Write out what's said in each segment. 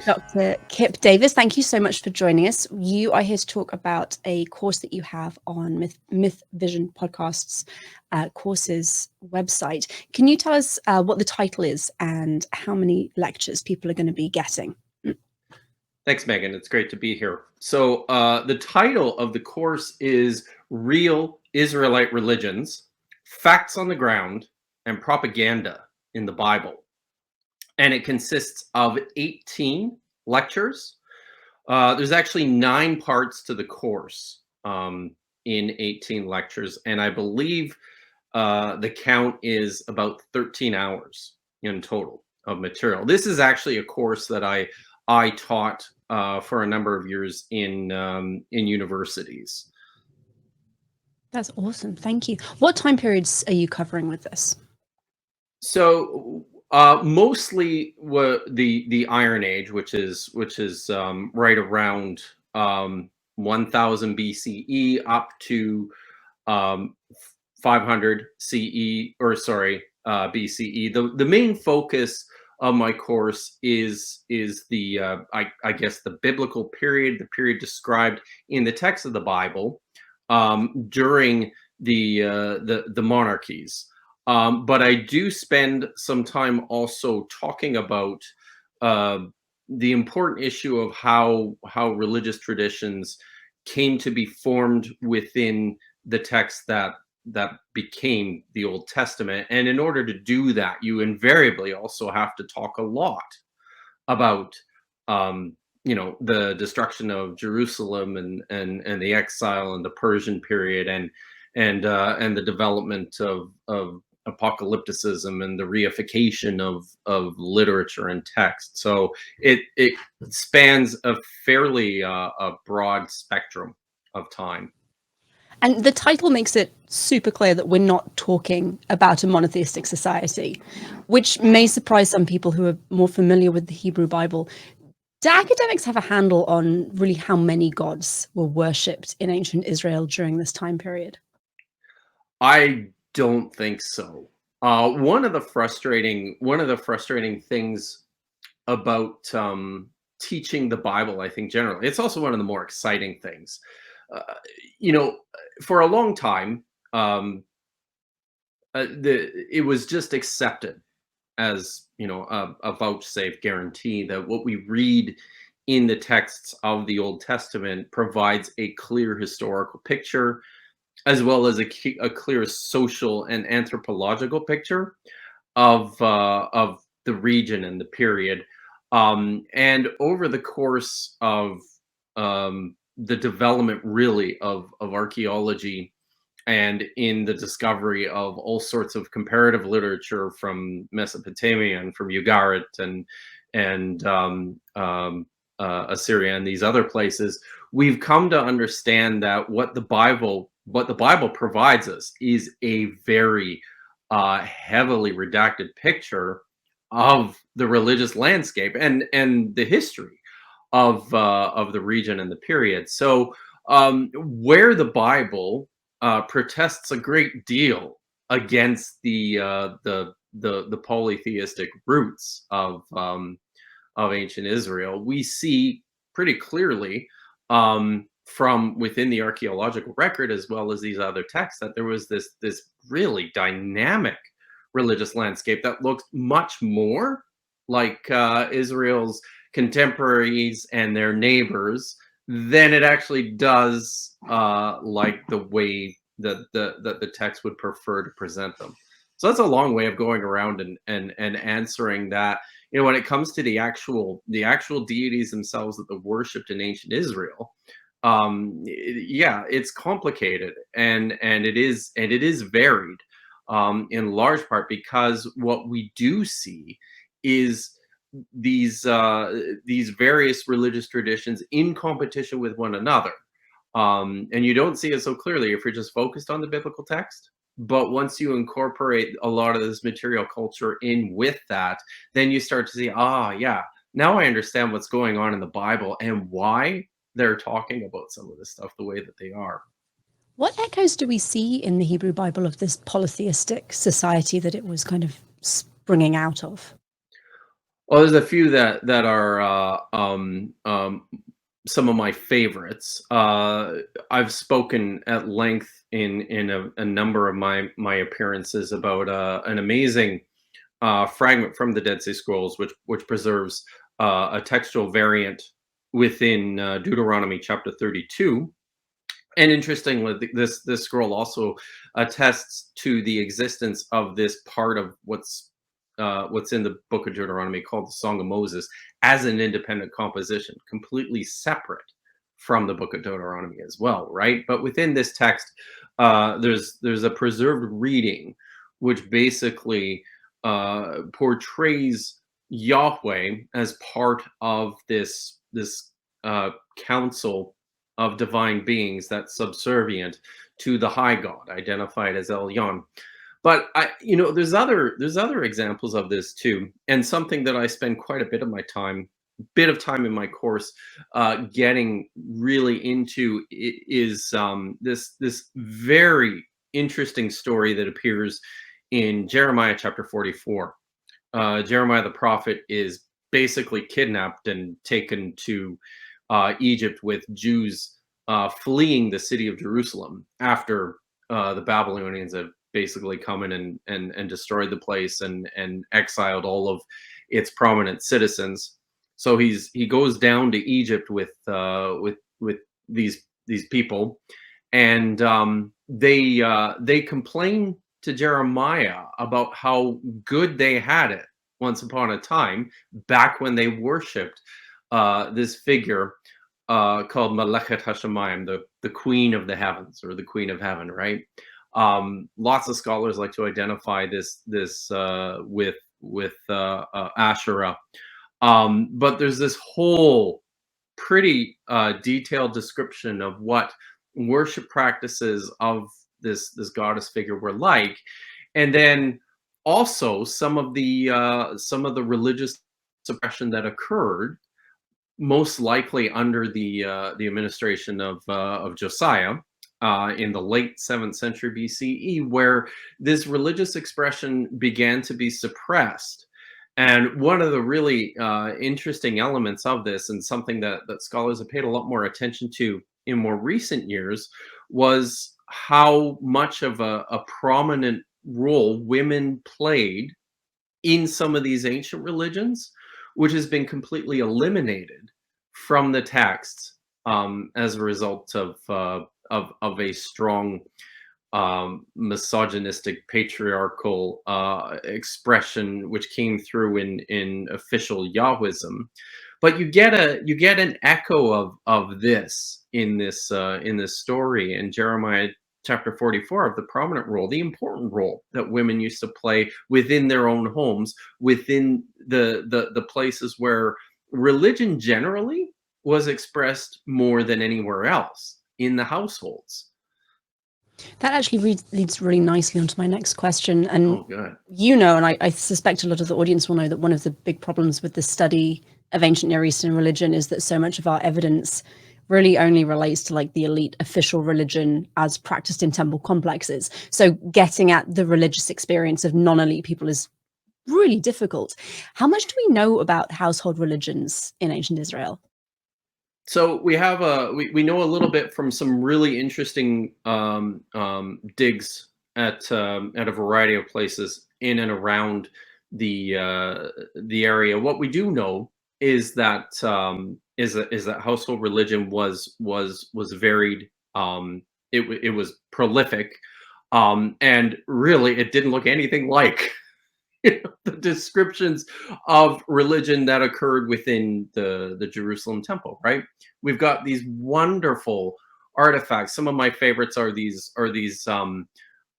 Dr. Kip Davis, thank you so much for joining us. You are here to talk about a course that you have on Myth Vision Podcast's courses website. Can you tell us what the title is and how many lectures people are going to be getting? Thanks, Megan. It's great to be here. So the title of the course is Real Israelite Religions, Facts on the Ground, and Propaganda in the Bible. And it consists of 18 lectures. There's actually 9 parts to the course in 18 lectures. And I believe the count is about 13 hours in total of material. This is actually a course that I taught for a number of years in universities. That's awesome. Thank you. What time periods are you covering with this? So mostly the Iron Age, which is right around 1000 BCE up to 500 CE, or sorry, BCE. The main focus of my course is the I guess the biblical period, the period described in the text of the Bible during the monarchies. But I do spend some time also talking about the important issue of how religious traditions came to be formed within the text that became the Old Testament. And in order to do that, you invariably also have to talk a lot about the destruction of Jerusalem and the exile and the Persian period and the development of apocalypticism and the reification of literature and text. So it spans a fairly a broad spectrum of time. And the title makes it super clear that we're not talking about a monotheistic society, which may surprise some people who are more familiar with the Hebrew Bible. Do academics have a handle on really how many gods were worshipped in ancient Israel during this time period? I don't think so. One of the frustrating things about teaching the Bible, I think generally, it's also one of the more exciting things. For a long time, it was just accepted as a vouchsafe guarantee that what we read in the texts of the Old Testament provides a clear historical picture, as well as a clear social and anthropological picture of the region and the period. And over the course of the development, really, of archaeology, and in the discovery of all sorts of comparative literature from Mesopotamia and from Ugarit and Assyria and these other places, we've come to understand that what the Bible provides us is a very heavily redacted picture of the religious landscape and the history of the region and the period. So where the Bible protests a great deal against the polytheistic roots of ancient Israel, we see pretty clearly from within the archaeological record, as well as these other texts, that there was this really dynamic religious landscape that looked much more like Israel's contemporaries and their neighbors than it actually does like the way that the text would prefer to present them. So that's a long way of going around and answering that. When it comes to the actual deities themselves that were worshipped in ancient Israel, it's complicated and it is varied in large part because what we do see is these various religious traditions in competition with one another, and you don't see it so clearly if you're just focused on the biblical text. But once you incorporate a lot of this material culture in with that, then you start to see, now I understand what's going on in the Bible and why they're talking about some of this stuff the way that they are. What echoes do we see in the Hebrew Bible of this polytheistic society that it was kind of springing out of? Well, there's a few that are some of my favorites. I've spoken at length in a number of my appearances about an amazing fragment from the Dead Sea Scrolls, which preserves a textual variant within Deuteronomy chapter 32. And interestingly, this scroll also attests to the existence of this part of what's in the book of Deuteronomy called the Song of Moses as an independent composition, completely separate from the book of Deuteronomy as well, right? But within this text, there's a preserved reading which basically portrays Yahweh as part of this council of divine beings that's subservient to the high God, identified as Elyon. But there's other examples of this too, and something that I spend quite a bit of time in my course, getting really into is this very interesting story that appears in Jeremiah chapter 44. Jeremiah the prophet is basically kidnapped and taken to Egypt with Jews fleeing the city of Jerusalem after the Babylonians have basically come in and destroyed the place and exiled all of its prominent citizens. So he goes down to Egypt with these people, and they complain to Jeremiah about how good they had it once upon a time, back when they worshipped this figure called Malechet Hashemayim, the Queen of the Heavens, or the Queen of Heaven, right? Lots of scholars like to identify this with Asherah, but there's this whole pretty detailed description of what worship practices of this goddess figure were like, and then also some of the religious suppression that occurred, most likely under the administration of Josiah in the late 7th century BCE, where this religious expression began to be suppressed. And one of the really interesting elements of this, and something that scholars have paid a lot more attention to in more recent years, was how much of a prominent role women played in some of these ancient religions, which has been completely eliminated from the texts as a result of a strong misogynistic, patriarchal expression, which came through in official Yahwism. But you get an echo of this in this story in Jeremiah chapter 44, of the prominent role, the important role that women used to play within their own homes, within the places where religion generally was expressed more than anywhere else, in the households. That actually leads really nicely onto my next question. And Oh, good. and I suspect a lot of the audience will know that one of the big problems with the study of ancient Near Eastern religion is that so much of our evidence really only relates to like the elite official religion as practiced in temple complexes. So getting at the religious experience of non-elite people is really difficult. How much do we know about household religions in ancient Israel? So we know a little bit from some really interesting digs at a variety of places in and around the area. What we do know is that household religion was varied. It was prolific, and really it didn't look anything like the descriptions of religion that occurred within the Jerusalem temple, right? We've got these wonderful artifacts. Some of my favorites are these they're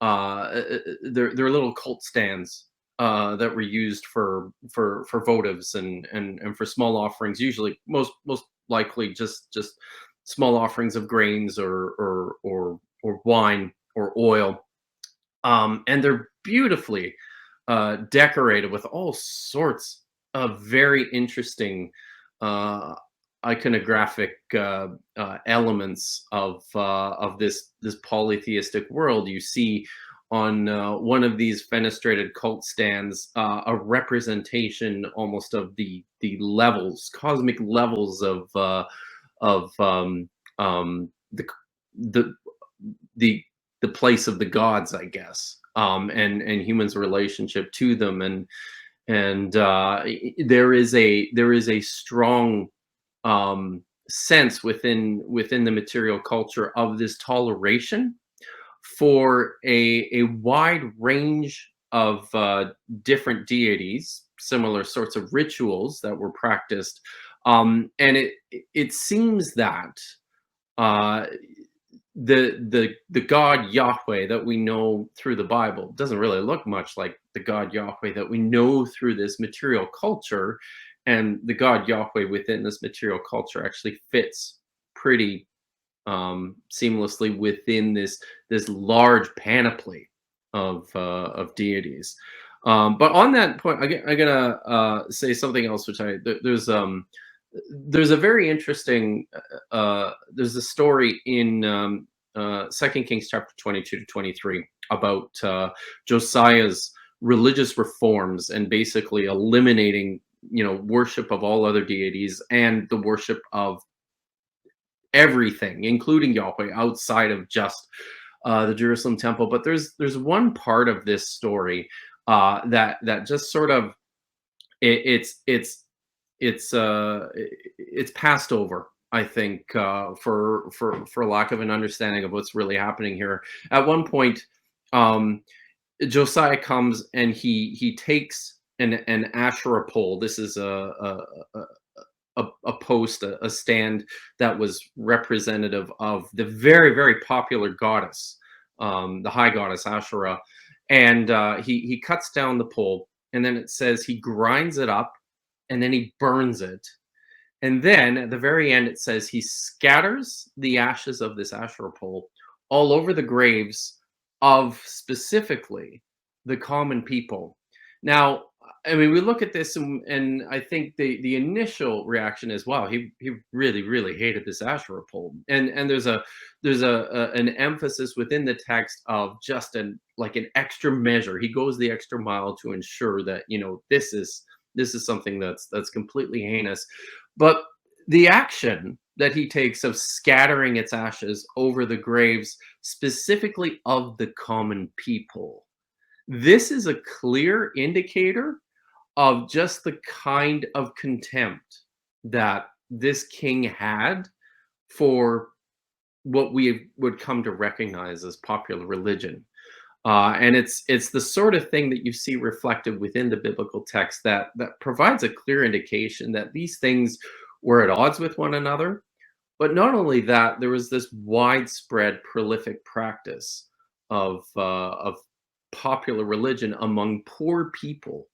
little cult stands that were used for votives and for small offerings, usually most likely just small offerings of grains or wine or oil. And they're beautifully decorated with all sorts of very interesting uh, iconographic elements of this polytheistic world. You see one of these fenestrated cult stands a representation almost of the levels, cosmic levels of the the the place of the gods, I guess, and humans' relationship to them, and there is a strong sense within the material culture of this toleration for a wide range of different deities, similar sorts of rituals that were practiced, and it seems that uh, the God Yahweh that we know through the Bible doesn't really look much like the God Yahweh that we know through this material culture, and the God Yahweh within this material culture actually fits pretty seamlessly within this large panoply of deities. But on that point, I'm gonna say something else, which there's a very interesting there's a story in 2 Kings chapter 22 to 23 about Josiah's religious reforms and basically eliminating worship of all other deities and the worship of everything, including Yahweh, outside of just the Jerusalem temple. But there's one part of this story that just sort of it's passed over, I think, for lack of an understanding of what's really happening here. At one point, Josiah comes and he takes an Asherah pole. This is a post, a stand that was representative of the very, very popular goddess, the high goddess Asherah. And he cuts down the pole, and then it says he grinds it up, and then he burns it. And then at the very end, it says he scatters the ashes of this Asherah pole all over the graves of specifically the common people. Now, I mean, we look at this, and I think the initial reaction is, wow, he really, really hated this Asherah pole. And there's an emphasis within the text of just an extra measure. He goes the extra mile to ensure that this is something that's completely heinous. But the action that he takes of scattering its ashes over the graves specifically of the common people, this is a clear indicator of just the kind of contempt that this king had for what we would come to recognize as popular religion. And it's the sort of thing that you see reflected within the biblical text that provides a clear indication that these things were at odds with one another. But not only that, there was this widespread, prolific practice of popular religion among poor people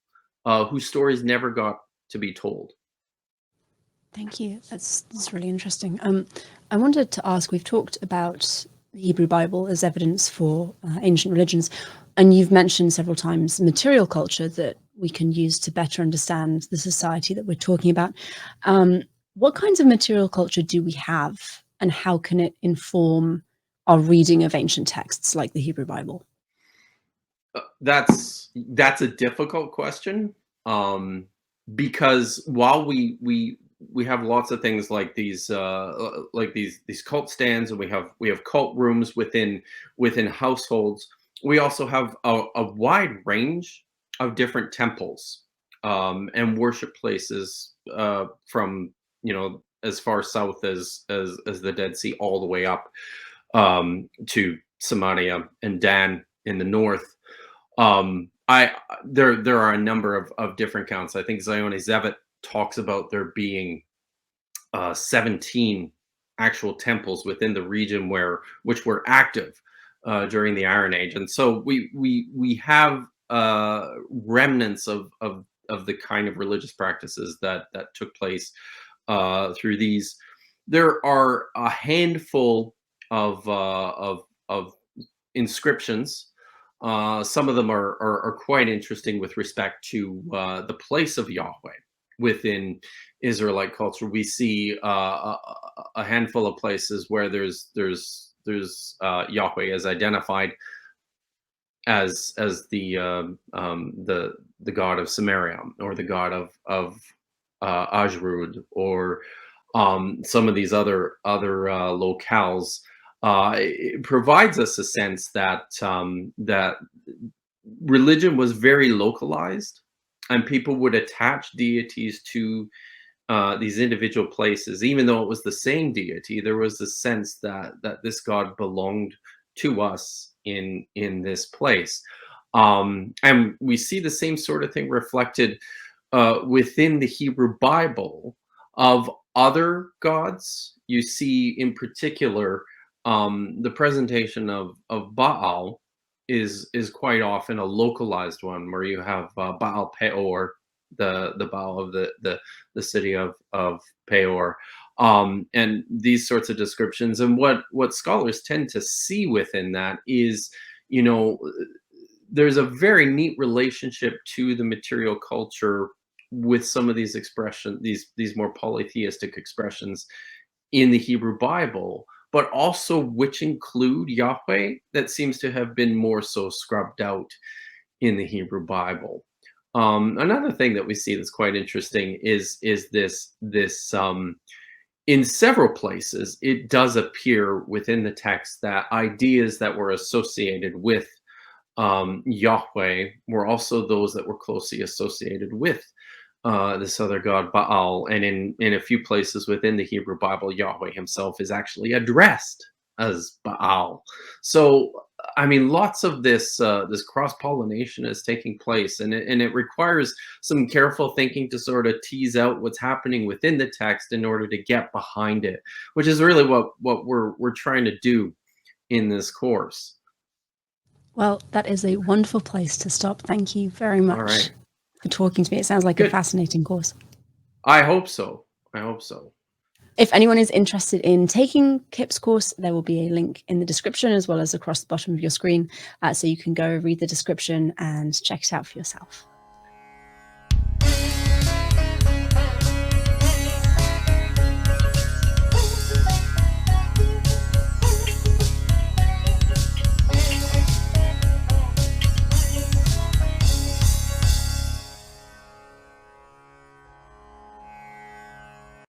whose stories never got to be told. Thank you. That's really interesting. I wanted to ask, we've talked about the Hebrew Bible as evidence for ancient religions, and you've mentioned several times material culture that we can use to better understand the society that we're talking about. What kinds of material culture do we have, and how can it inform our reading of ancient texts like the Hebrew Bible? That's a difficult question, because while we have lots of things like these cult stands, and we have cult rooms within households, we also have a wide range of different temples and worship places, from as far south as the Dead Sea all the way up to Samaria and Dan in the north. There are a number of different counts. I think Zion Zevet talks about there being 17 actual temples within the region which were active during the Iron Age, and so we have remnants of the kind of religious practices that took place through these. There are a handful of inscriptions. Some of them are quite interesting with respect to the place of Yahweh within Israelite culture. We see a handful of places where there's Yahweh as identified the god of Samaria, or the god of Ajrud, or some of these other locales. It provides us a sense that that religion was very localized, and people would attach deities to these individual places, even though it was the same deity. There was a sense that this god belonged to us in this place, and we see the same sort of thing reflected within the Hebrew Bible of other gods. You see, in particular, the presentation of Baal is quite often a localized one, where you have Baal Peor, the Baal of the city of Peor, and these sorts of descriptions. And what scholars tend to see within that is, you know, there's a very neat relationship to the material culture with some of these expressions, these more polytheistic expressions in the Hebrew Bible, but also which include Yahweh, that seems to have been more so scrubbed out in the Hebrew Bible. Another thing that we see that's quite interesting is this in several places it does appear within the text that ideas that were associated with Yahweh were also those that were closely associated with this other god Baal. And in a few places within the Hebrew Bible, Yahweh himself is actually addressed as Baal. So I mean, lots of this cross-pollination is taking place, and it requires some careful thinking to sort of tease out what's happening within the text in order to get behind it, which is really what we're trying to do in this course. Well, that is a wonderful place to stop. Thank you very All much right. for talking to me. It sounds like Good. a fascinating course. I hope so. I hope so. If anyone is interested in taking Kip's course, there will be a link in the description as well as across the bottom of your screen, so you can go read the description and check it out for yourself.